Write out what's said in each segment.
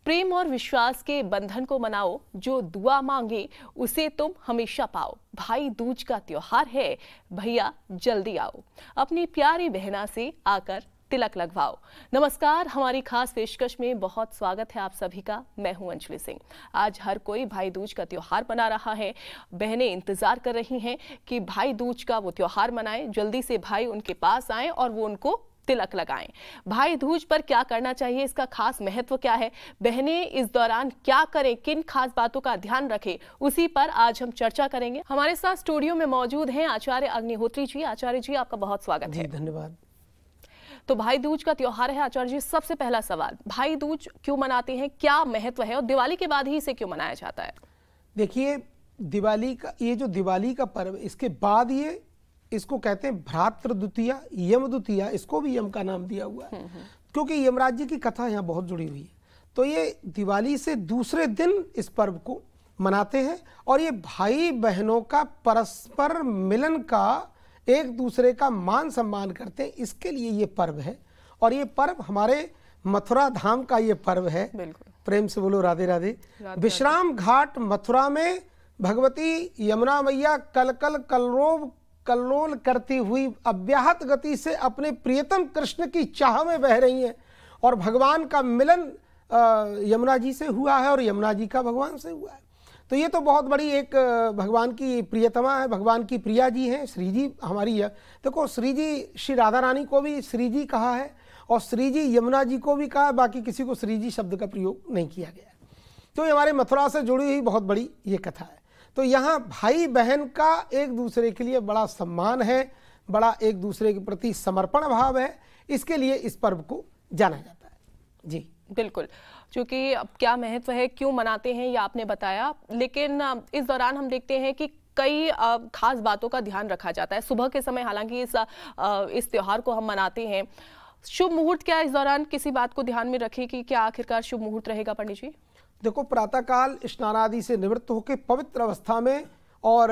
प्रेम और विश्वास के बंधन को मनाओ, जो दुआ मांगे उसे तुम हमेशा पाओ। भाई दूज का त्योहार है, भैया जल्दी आओ, अपनी प्यारी बहना से आकर तिलक लगवाओ। नमस्कार, हमारी खास पेशकश में बहुत स्वागत है आप सभी का। मैं हूं अंजलि सिंह। आज हर कोई भाई दूज का त्योहार मना रहा है। बहनें इंतजार कर रही हैं कि भाई दूज का वो त्योहार मनाएं, जल्दी से भाई उनके पास आएं और वो उनको तिलक लगाएं। भाई दूज पर क्या करना चाहिए, इसका खास महत्व क्या है, बहनें इस दौरान क्या करें, किन खास बातों का ध्यान रखें, उसी पर आज हम चर्चा करेंगे। हमारे साथ स्टूडियो में मौजूद हैं आचार्य अग्निहोत्री जी। आचार्य जी, आपका बहुत स्वागत है। धन्यवाद। तो भाई दूज का त्योहार है आचार्य जी, सबसे पहला सवाल, भाई दूज क्यों मनाते हैं, क्या महत्व है और दिवाली के बाद ही इसे क्यों मनाया जाता है? देखिए, दिवाली का ये जो दिवाली का पर्व, इसके बाद ये इसको कहते हैं भ्रातृ द्वितीया, यम द्वितीया, इसको भी यम का नाम दिया हुआ है क्योंकि यमराज जी की कथा यहाँ बहुत जुड़ी हुई है। तो ये दिवाली से दूसरे दिन इस पर्व को मनाते हैं और ये भाई बहनों का परस्पर मिलन का, एक दूसरे का मान सम्मान करते हैं, इसके लिए ये पर्व है। और ये पर्व हमारे मथुरा धाम का ये पर्व है। प्रेम से बोलो राधे राधे। विश्राम घाट मथुरा में भगवती यमुना मैया कल कल कलरोव कल्लोल करती हुई अव्याहत गति से अपने प्रियतम कृष्ण की चाह में बह रही हैं और भगवान का मिलन यमुना जी से हुआ है और यमुना जी का भगवान से हुआ है। तो ये तो बहुत बड़ी एक भगवान की प्रियतमा है, भगवान की प्रिया जी हैं, श्री जी हमारी है। देखो, श्री जी श्री राधा रानी को भी श्री जी कहा है और श्री जी यमुना जी को भी कहा है, बाकी किसी को श्री जी शब्द का प्रयोग नहीं किया गया है। तो ये हमारे मथुरा से जुड़ी हुई बहुत बड़ी ये कथा है। तो यहाँ भाई बहन का एक दूसरे के लिए बड़ा सम्मान है, बड़ा एक दूसरे के प्रति समर्पण भाव है, इसके लिए इस पर्व को जाना जाता है। जी बिल्कुल, क्योंकि अब क्या महत्व है, क्यों मनाते हैं, ये आपने बताया, लेकिन इस दौरान हम देखते हैं कि कई खास बातों का ध्यान रखा जाता है। सुबह के समय हालांकि इस त्योहार को हम मनाते हैं। शुभ मुहूर्त, क्या इस दौरान किसी बात को ध्यान में रखें कि क्या आखिरकार शुभ मुहूर्त रहेगा पंडित जी? देखो, प्रातःकाल स्नान आदि से निवृत्त होकर पवित्र अवस्था में और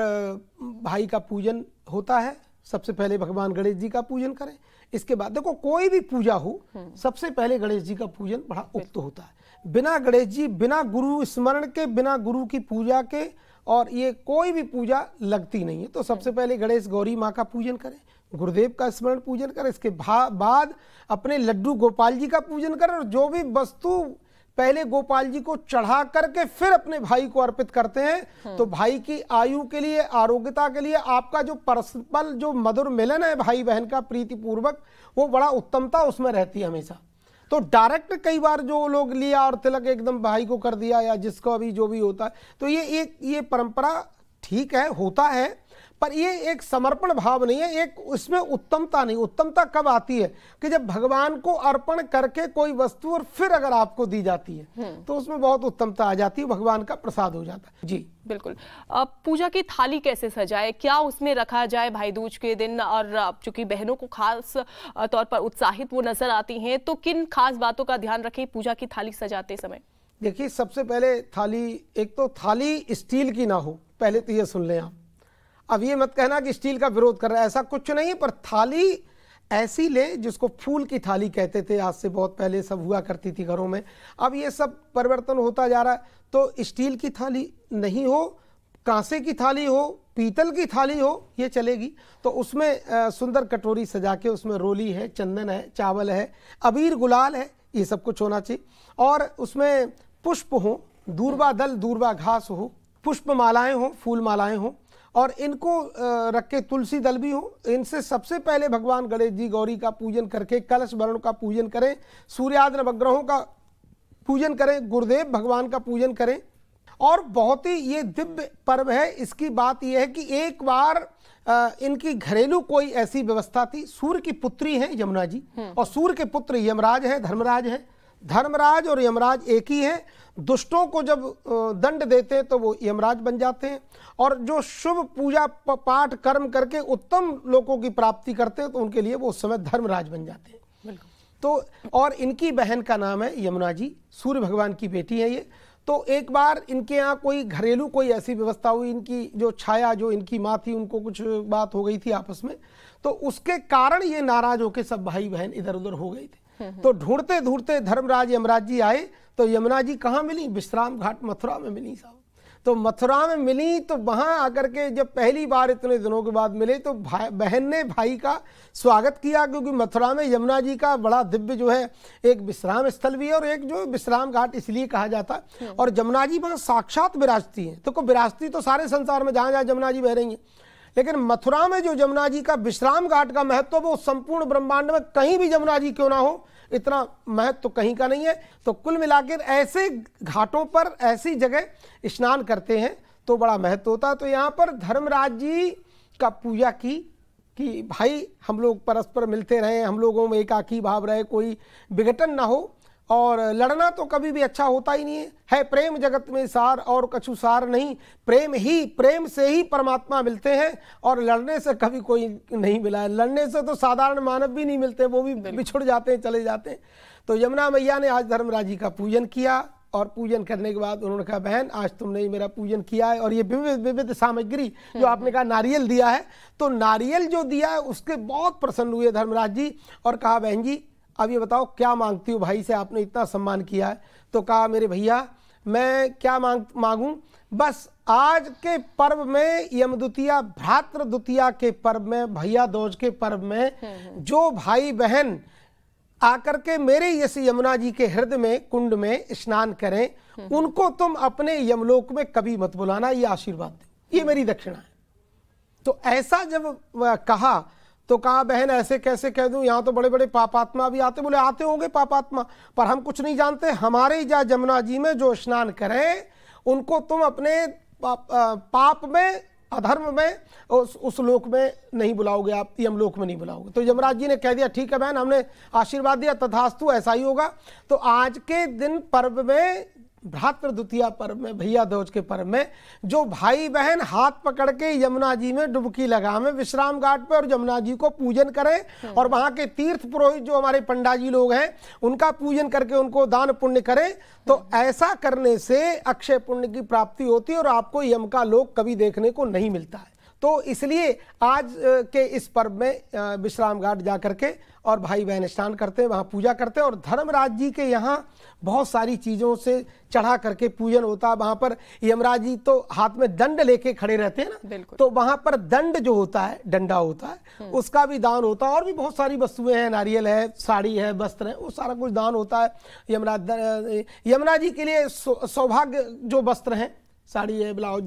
भाई का पूजन होता है। सबसे पहले भगवान गणेश जी का पूजन करें। इसके बाद देखो, कोई भी पूजा हो, सबसे पहले गणेश जी का पूजन बड़ा उक्त होता है। बिना गणेश जी, बिना गुरु स्मरण के, बिना गुरु की पूजा के और ये कोई भी पूजा लगती नहीं है। तो सबसे पहले गणेश गौरी माँ का पूजन करें, गुरुदेव का स्मरण पूजन करें। इसके बाद अपने लड्डू गोपाल जी का पूजन करें और जो भी वस्तु पहले गोपाल जी को चढ़ा करके फिर अपने भाई को अर्पित करते हैं, तो भाई की आयु के लिए, आरोग्यता के लिए, आपका जो परस्पर जो मधुर मिलन है भाई बहन का प्रीति पूर्वक, वो बड़ा उत्तमता उसमें रहती है हमेशा। तो डायरेक्ट कई बार जो लोग लिया और तिलक एकदम भाई को कर दिया या जिसको अभी जो भी होता है, तो ये परंपरा ठीक है, होता है, पर ये एक समर्पण भाव नहीं है, एक उसमें उत्तमता नहीं। उत्तमता कब आती है कि जब भगवान को अर्पण करके कोई वस्तु और फिर अगर आपको दी जाती है तो उसमें बहुत उत्तमता आ जाती है, भगवान का प्रसाद हो जाता है। जी बिल्कुल। पूजा की थाली कैसे सजाए, क्या उसमें रखा जाए भाई दूज के दिन? और चूंकि बहनों को खास तौर पर उत्साहित वो नजर आती हैं, तो किन खास बातों का ध्यान रखें पूजा की थाली सजाते समय? देखिए, सबसे पहले थाली, एक तो थाली स्टील की ना हो, पहले तो ये सुन लें आप। अब ये मत कहना कि स्टील का विरोध कर रहा है, ऐसा कुछ नहीं है, पर थाली ऐसी ले जिसको फूल की थाली कहते थे, आज से बहुत पहले सब हुआ करती थी घरों में। अब ये सब परिवर्तन होता जा रहा है, तो स्टील की थाली नहीं हो, कांसे की थाली हो, पीतल की थाली हो, ये चलेगी। तो उसमें सुंदर कटोरी सजा के उसमें रोली है, चंदन है, चावल है, अबीर गुलाल है, ये सब कुछ होना चाहिए। और उसमें पुष्प हो, दूर्वा दल दूर्वा घास हो, पुष्प मालाएँ हों, फूल मालाएँ हों, और इनको रख के तुलसी दल भी हो। इनसे सबसे पहले भगवान गणेश जी गौरी का पूजन करके कलश वर्ण का पूजन करें, सूर्यादि नवग्रहों का पूजन करें, गुरुदेव भगवान का पूजन करें। और बहुत ही ये दिव्य पर्व है। इसकी बात यह है कि एक बार इनकी घरेलू कोई ऐसी व्यवस्था थी। सूर्य की पुत्री हैं यमुना जी और सूर्य के पुत्र यमराज है, धर्मराज है। धर्मराज और यमराज एक ही हैं। दुष्टों को जब दंड देते हैं तो वो यमराज बन जाते हैं, और जो शुभ पूजा पाठ कर्म करके उत्तम लोगों की प्राप्ति करते हैं तो उनके लिए वो उस समय धर्मराज बन जाते हैं। तो और इनकी बहन का नाम है यमुना जी, सूर्य भगवान की बेटी है ये। तो एक बार इनके यहाँ कोई घरेलू कोई ऐसी व्यवस्था हुई, इनकी जो छाया जो इनकी माँ थी उनको कुछ बात हो गई थी आपस में, तो उसके कारण ये नाराज होकर सब भाई बहन इधर उधर हो गए थे। तो ढूंढते ढूंढते धर्मराज यमराज जी आए तो यमुना जी कहाँ मिली? विश्राम घाट मथुरा में मिली साहब। तो मथुरा में मिली तो वहाँ आकर के जब पहली बार इतने दिनों के बाद मिले तो बहन ने भाई का स्वागत किया, क्योंकि मथुरा में यमुना जी का बड़ा दिव्य जो है एक विश्राम स्थल भी है और एक जो विश्राम घाट इसलिए कहा जाता है। और यमुना जी वहाँ साक्षात विराजती हैं। तो विराजती तो सारे संसार में जहाँ जहाँ यमुना जी बह रही हैं, लेकिन मथुरा में जो यमुना जी का विश्राम घाट का महत्व वो संपूर्ण ब्रह्मांड में कहीं भी यमुना जी क्यों ना हो, इतना महत्व तो कहीं का नहीं है। तो कुल मिलाकर ऐसे घाटों पर ऐसी जगह स्नान करते हैं तो बड़ा महत्व होता है। तो यहाँ पर धर्मराज जी का पूजा की कि भाई हम लोग परस्पर मिलते रहें, हम लोगों में एकाकी भाव रहे, कोई विघटन ना हो, और लड़ना तो कभी भी अच्छा होता ही नहीं है। प्रेम जगत में सार और कछु सार नहीं, प्रेम से ही परमात्मा मिलते हैं और लड़ने से कभी कोई नहीं मिला है। लड़ने से तो साधारण मानव भी नहीं मिलते, वो भी बिछुड़ जाते हैं, चले जाते हैं। तो यमुना मैया ने आज धर्मराज जी का पूजन किया और पूजन करने के बाद उन्होंने कहा बहन आज तुमने मेरा पूजन किया है और ये विविध सामग्री जो आपने कहा नारियल दिया है, तो नारियल जो दिया है उसके बहुत प्रसन्न हुए धर्मराज जी और कहा बहन जी अब ये बताओ क्या मांगती हो, भाई से आपने इतना सम्मान किया है। तो कहा मेरे भैया मैं क्या मांगूं, बस आज के पर्व में यमद्वितीया भ्रातृ द्वितीया के पर्व में भैया दूज के पर्व में जो भाई बहन आकर के मेरे इस यमुना जी के हृदय में कुंड में स्नान करें उनको तुम अपने यमलोक में कभी मत बुलाना, ये आशीर्वाद दो, ये मेरी दक्षिणा है। तो ऐसा जब कहा तो कहा बहन ऐसे कैसे कह दूं, यहाँ तो बड़े बड़े पापात्मा भी आते। बोले आते होंगे पापात्मा, पर हम कुछ नहीं जानते, हमारे जा यमुना जी में जो स्नान करें उनको तुम अपने पाप में अधर्म में उस लोक में नहीं बुलाओगे, आप यमलोक में नहीं बुलाओगे। तो यमराज जी ने कह दिया ठीक है बहन, हमने आशीर्वाद दिया, तथास्तु ऐसा ही होगा। तो आज के दिन पर्व में भ्रातृ द्वितीया पर्व में भैया दूज के पर्व में जो भाई बहन हाथ पकड़ के यमुना जी में डुबकी लगावे विश्राम घाट पे और यमुना जी को पूजन करें और वहां के तीर्थ पुरोहित जो हमारे पंडा जी लोग हैं उनका पूजन करके उनको दान पुण्य करें, तो ऐसा करने से अक्षय पुण्य की प्राप्ति होती है और आपको यम का लोक कभी देखने को नहीं मिलता है। तो इसलिए आज के इस पर्व में विश्राम घाट जा करके और भाई बहन स्नान करते हैं, वहाँ पूजा करते हैं और धर्मराज जी के यहाँ बहुत सारी चीज़ों से चढ़ा करके पूजन होता है। वहाँ पर यमराज जी तो हाथ में दंड लेके खड़े रहते हैं ना, तो वहाँ पर दंड जो होता है, डंडा होता है, उसका भी दान होता है और भी बहुत सारी वस्तुएं हैं, नारियल है, साड़ी है, वस्त्र है, वो सारा कुछ दान होता है। यमुना जी के लिए सौभाग्य जो वस्त्र हैं, साड़ी है, ब्लाउज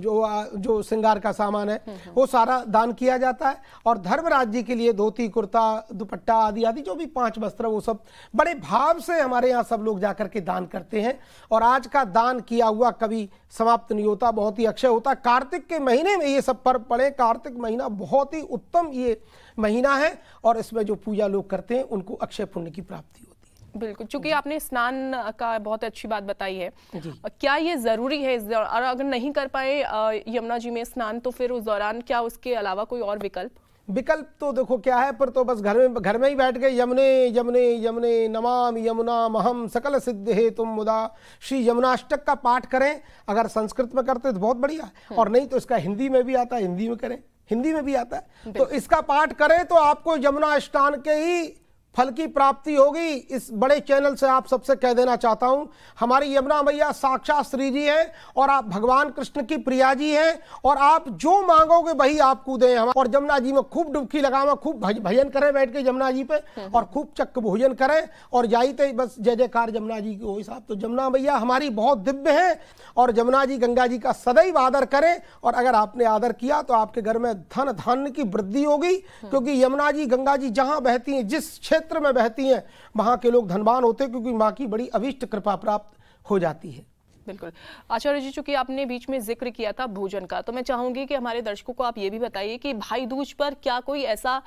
जो श्रृंगार का सामान है, वो सारा दान किया जाता है। और धर्मराज जी के लिए धोती कुर्ता दुपट्टा आदि आदि जो भी 5 वस्त्र वो सब बड़े भाव से हमारे यहाँ सब लोग जाकर के दान करते हैं। और आज का दान किया हुआ कभी समाप्त नहीं होता, बहुत ही अक्षय होता। कार्तिक के महीने में ये सब पर्व पड़े, कार्तिक महीना बहुत ही उत्तम ये महीना है और इसमें जो पूजा लोग करते हैं उनको अक्षय पुण्य की प्राप्ति होती है। बिल्कुल, चूंकि आपने स्नान का बहुत अच्छी बात बताई है, क्या ये जरूरी है और अगर नहीं कर पाए यमुना जी में स्नान तो फिर उस दौरान क्या उसके अलावा कोई और विकल्प तो देखो क्या है, पर तो बस घर में ही बैठ गए यमुने यमुने यमुने नमामि यमुना महम सकल सिद्ध हे तुम मुदा श्री यमुनाष्टक का पाठ करें। अगर संस्कृत में करते तो बहुत बढ़िया है और नहीं तो इसका हिंदी में भी आता है, हिंदी में करें, हिंदी में भी आता है, तो इसका पाठ करें तो आपको यमुना स्नान के ही फल की प्राप्ति होगी। इस बड़े चैनल से आप सबसे कह देना चाहता हूं, हमारी यमुना मैया साक्षात श्री जी हैं और आप भगवान कृष्ण की प्रिया जी हैं और आप जो मांगोगे वही आपको दें। हम और यमुना जी में खूब डुबकी लगावा, खूब भजन करें बैठ के यमुना जी पे और खूब चक्क भोजन करें और जाइते बस जय जयकार यमुना जी की हो हिसाब। तो यमुना मैया हमारी बहुत दिव्य है और यमुना जी गंगा जी का सदैव आदर करें और अगर आपने आदर किया तो आपके घर में धन धान्य की वृद्धि होगी, क्योंकि यमुना जी गंगा जी जहाँ बहती हैं, जिस क्षेत्र में बहती हैं, वहां के लोग धनवान होते हैं क्योंकि मां की बड़ी अभिष्ट कृपा प्राप्त हो जाती है। बिल्कुल आचार्य जी, चूंकि आपने बीच में जिक्र किया था भोजन का, तो मैं चाहूंगी कि हमारे दर्शकों को आप ये भी बताइए कि भाई दूज पर क्या कोई ऐसा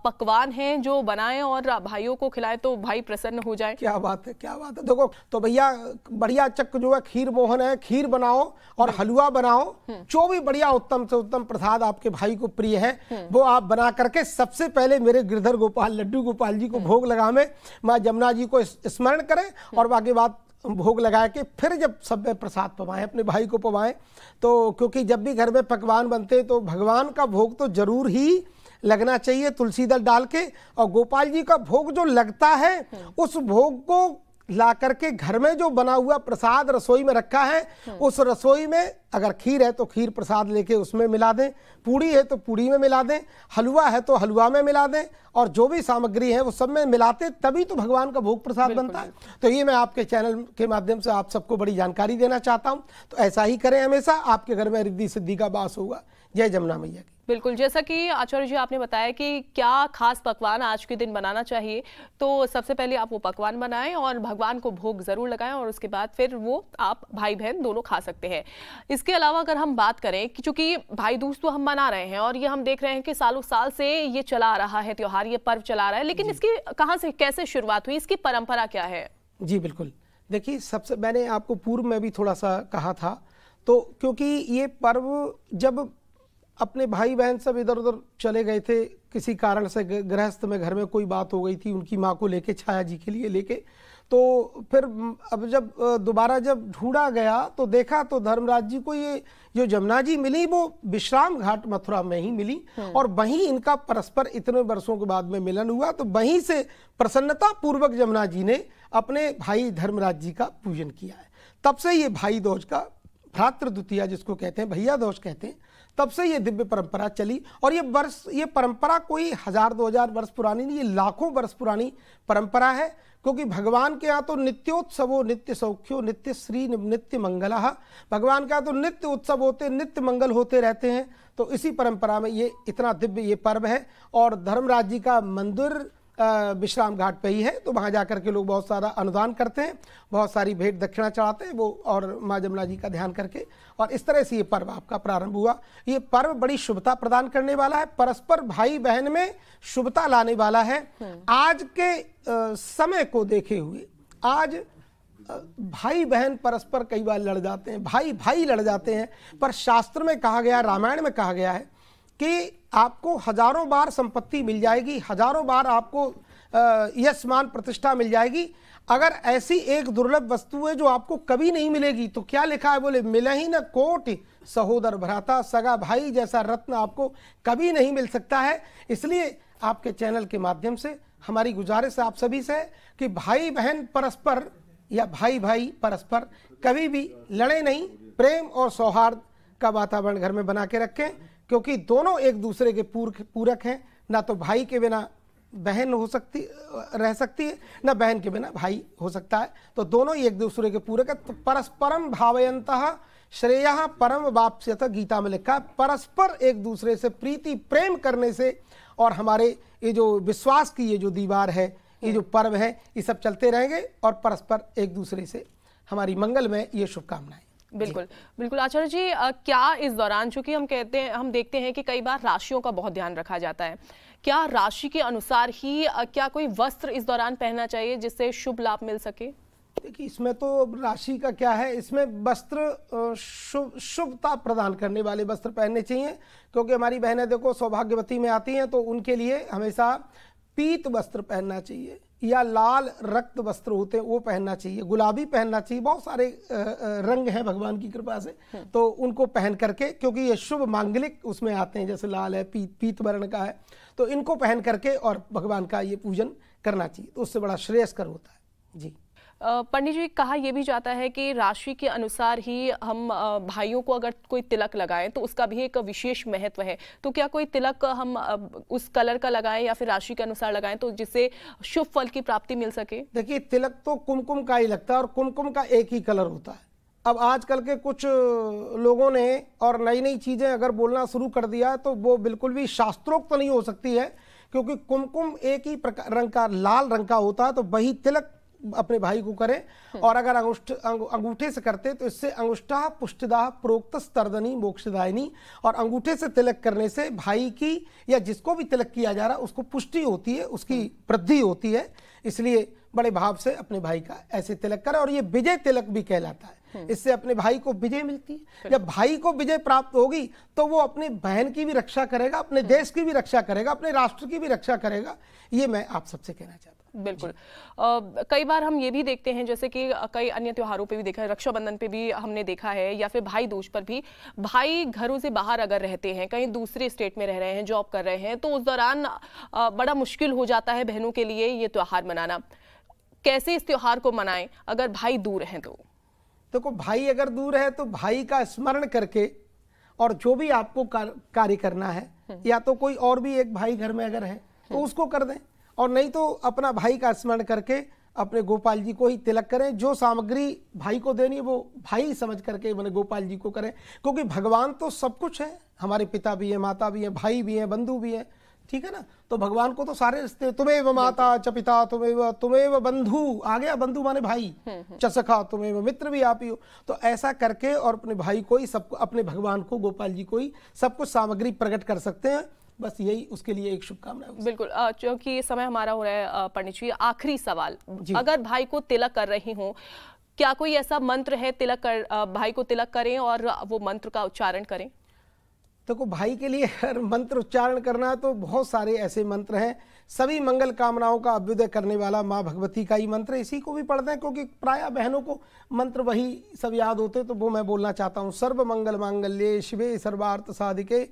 पकवान है जो बनाएं और भाइयों को खिलाएं तो भाई प्रसन्न हो जाए। क्या बात है, क्या बात है। देखो तो भैया बढ़िया चक्क जो है खीर मोहन है, खीर बनाओ और हलवा बनाओ, जो भी बढ़िया उत्तम से उत्तम प्रसाद आपके भाई को प्रिय है वो आप बना करके सबसे पहले मेरे गिरधर गोपाल लड्डू गोपाल जी को भोग लगावे, माँ यमुना जी को स्मरण करें और बाकी बात भोग लगा के फिर जब सब में प्रसाद पवाएं, अपने भाई को पवाएं। तो क्योंकि जब भी घर में पकवान बनते तो भगवान का भोग तो जरूर ही लगना चाहिए तुलसी दल डाल के। और गोपाल जी का भोग जो लगता है उस भोग को ला करके घर में जो बना हुआ प्रसाद रसोई में रखा है, उस रसोई में अगर खीर है तो खीर प्रसाद लेके उसमें मिला दें, पूड़ी है तो पूड़ी में मिला दें, हलवा है तो हलवा में मिला दें, और जो भी सामग्री है वो सब में मिलाते, तभी तो भगवान का भोग प्रसाद बनता है। तो ये मैं आपके चैनल के माध्यम से आप सबको बड़ी जानकारी देना चाहता हूँ। तो ऐसा ही करें, हमेशा आपके घर में रिद्धि सिद्धि का वास होगा। जय जमुना मैया की। बिल्कुल, जैसा कि आचार्य जी आपने बताया कि क्या खास पकवान आज के दिन बनाना चाहिए, तो सबसे पहले आप वो पकवान बनाएं और भगवान को भोग जरूर लगाएं, और उसके बाद फिर वो आप भाई बहन दोनों खा सकते हैं। इसके अलावा अगर हम बात करें कि चूंकि भाई दूज तो हम मना रहे हैं और ये हम देख रहे हैं कि सालों साल से ये चला आ रहा है त्योहार, ये पर्व चला आ रहा है, लेकिन इसकी कहाँ से कैसे शुरुआत हुई, इसकी परंपरा क्या है? जी बिल्कुल, देखिए सबसे मैंने आपको पूर्व में भी थोड़ा सा कहा था, तो क्योंकि ये पर्व जब अपने भाई बहन सब इधर उधर चले गए थे, किसी कारण से गृहस्थ में घर में कोई बात हो गई थी उनकी माँ को लेके, छाया जी के लिए लेके, तो फिर अब जब दोबारा जब ढूंढा गया तो देखा तो धर्मराज जी को ये जो जमुना जी मिली वो विश्राम घाट मथुरा में ही मिली, और वहीं इनका परस्पर इतने वर्षों के बाद में मिलन हुआ। तो वहीं से प्रसन्नता पूर्वक जमुना जी ने अपने भाई धर्मराज जी का पूजन किया है। तब से ये भाई दूज का, भ्रातृ द्वितीया जिसको कहते हैं, भैया दूज कहते हैं, तब से ये दिव्य परंपरा चली। और ये परंपरा कोई 1000-2000 वर्ष पुरानी नहीं, ये लाखों वर्ष पुरानी परंपरा है। क्योंकि भगवान के यहाँ तो नित्योत्सवो नित्य सौख्यो नित्य श्री नित्य मंगलः, भगवान के यहाँ तो नित्य उत्सव होते, नित्य मंगल होते रहते हैं। तो इसी परंपरा में ये इतना दिव्य ये पर्व है। और धर्मराज जी का मंदिर विश्राम घाट पे ही है, तो वहाँ जाकर के लोग बहुत सारा अनुदान करते हैं, बहुत सारी भेंट दक्षिणा चढ़ाते हैं वो, और माँ जमुना जी का ध्यान करके, और इस तरह से ये पर्व आपका प्रारंभ हुआ। ये पर्व बड़ी शुभता प्रदान करने वाला है, परस्पर भाई बहन में शुभता लाने वाला है। आज के समय को देखे हुए आज भाई बहन परस्पर कई बार लड़ जाते हैं, भाई भाई लड़ जाते हैं, पर शास्त्र में कहा गया, रामायण में कहा गया है कि आपको हजारों बार संपत्ति मिल जाएगी, हजारों बार आपको यश मान प्रतिष्ठा मिल जाएगी, अगर ऐसी एक दुर्लभ वस्तु है जो आपको कभी नहीं मिलेगी। तो क्या लिखा है, बोले मिले ही न कोटि सहोदर भ्राता, सगा भाई जैसा रत्न आपको कभी नहीं मिल सकता है। इसलिए आपके चैनल के माध्यम से हमारी गुजारिश आप सभी से है कि भाई बहन परस्पर या भाई भाई परस्पर कभी भी लड़े नहीं, प्रेम और सौहार्द का वातावरण घर में बना के रखें, क्योंकि दोनों एक दूसरे के पूरक हैं। ना तो भाई के बिना बहन रह सकती है, ना बहन के बिना भाई हो सकता है, तो दोनों ही एक दूसरे के पूरक है। तो परस्परम भावयन्तः श्रेयः परम वाप्स्यत, गीता में लिखा है, परस्पर एक दूसरे से प्रीति प्रेम करने से, और हमारे ये जो विश्वास की ये जो दीवार है, ये जो पर्व है, ये सब चलते रहेंगे, और परस्पर एक दूसरे से हमारी मंगल में ये शुभकामनाएं। बिल्कुल बिल्कुल आचार्य जी, क्या इस दौरान, चूंकि हम देखते हैं कि कई बार राशियों का बहुत ध्यान रखा जाता है, क्या राशि के अनुसार ही क्या कोई वस्त्र इस दौरान पहनना चाहिए जिससे शुभ लाभ मिल सके? देखिए इसमें तो राशि का क्या है, इसमें वस्त्र शुभता प्रदान करने वाले वस्त्र पहनने चाहिए, क्योंकि हमारी बहनें देखो सौभाग्यवती में आती हैं, तो उनके लिए हमेशा पीत वस्त्र पहनना चाहिए, या लाल रक्त वस्त्र होते हैं वो पहनना चाहिए, गुलाबी पहनना चाहिए, बहुत सारे रंग हैं भगवान की कृपा से, तो उनको पहन करके, क्योंकि ये शुभ मांगलिक उसमें आते हैं, जैसे लाल है, पीत वर्ण का है, तो इनको पहन करके और भगवान का ये पूजन करना चाहिए, तो उससे बड़ा श्रेयस्कर होता है। जी पंडित जी, कहा यह भी जाता है कि राशि के अनुसार ही हम भाइयों को अगर कोई तिलक लगाएं तो उसका भी एक विशेष महत्व है, तो क्या कोई तिलक हम उस कलर का लगाएं या फिर राशि के अनुसार लगाएं तो जिससे शुभ फल की प्राप्ति मिल सके? देखिए तिलक तो कुमकुम का ही लगता है, और कुमकुम का एक ही कलर होता है। अब आजकल के कुछ लोगों ने और नई नई चीज़ें अगर बोलना शुरू कर दिया तो वो बिल्कुल भी शास्त्रोक्त नहीं हो सकती है, क्योंकि कुमकुम एक ही रंग का, लाल रंग का होता है, तो वही तिलक अपने भाई को करें। और अगर अंगूठे से करते तो इससे अंगुष्ठा पुष्टिदा प्रोक्त स्तर्दनी मोक्षदायिनी, और अंगूठे से तिलक करने से भाई की या जिसको भी तिलक किया जा रहा है उसको पुष्टि होती है, उसकी वृद्धि होती है। इसलिए बड़े भाव से अपने भाई का ऐसे तिलक करें, और ये विजय तिलक भी कहलाता है, इससे अपने भाई को विजय मिलती है। जब भाई को विजय प्राप्त होगी तो वो अपने बहन की भी रक्षा करेगा, अपने देश की भी रक्षा करेगा, अपने राष्ट्र की भी रक्षा करेगा। ये मैं आप सबसे कहना चाहता हूँ। बिल्कुल। कई बार हम ये भी देखते हैं, जैसे कि कई अन्य त्योहारों पे भी देखा है, रक्षाबंधन पे भी हमने देखा है, या फिर भाई दूज पर भी, भाई घरों से बाहर अगर रहते हैं, कहीं दूसरे स्टेट में रह रहे हैं, जॉब कर रहे हैं, तो उस दौरान बड़ा मुश्किल हो जाता है बहनों के लिए ये त्योहार मनाना। कैसे इस त्योहार को मनाएं अगर भाई दूर हैं तो? देखो, भाई अगर दूर है तो भाई का स्मरण करके, और जो भी आपको कार्य करना है, या तो कोई और भी एक भाई घर में अगर है तो उसको कर दें, और नहीं तो अपना भाई का स्मरण करके अपने गोपाल जी को ही तिलक करें। जो सामग्री भाई को देनी है वो भाई समझ करके मैंने गोपाल जी को करें, क्योंकि भगवान तो सब कुछ है, हमारे पिता भी है, माता भी है, भाई भी है, बंधु भी है, ठीक है ना। तो भगवान को तो सारे रिश्ते, तुम्हें माता च पिता तुम्हें बंधु, आ गया बंधु माने भाई, च सखा तुम्हें मित्र भी आप ही हो। तो ऐसा करके और अपने भाई को ही, सबको, अपने भगवान को, गोपाल जी को ही सब कुछ सामग्री प्रकट कर सकते हैं। बस यही उसके लिए एक शुभकामनाएं। बिल्कुल। क्योंकि समय हमारा हो रहा है पंडित जी, आखिरी सवाल, अगर भाई को तिलक कर रही हूँ, क्या कोई ऐसा मंत्र है तिलक कर, भाई को तिलक करें और वो मंत्र का उच्चारण करें? देखो, भाई के लिए अगर मंत्र उच्चारण करना है तो बहुत सारे ऐसे मंत्र हैं। सभी मंगल कामनाओं का अभ्युदय करने वाला माँ भगवती का ही मंत्र, इसी को भी पढ़ते हैं, क्योंकि प्रायः बहनों को मंत्र वही सब याद होते, तो वो मैं बोलना चाहता हूँ। सर्व मंगल मांगल्ये शिवे सर्वार्थ साधिके।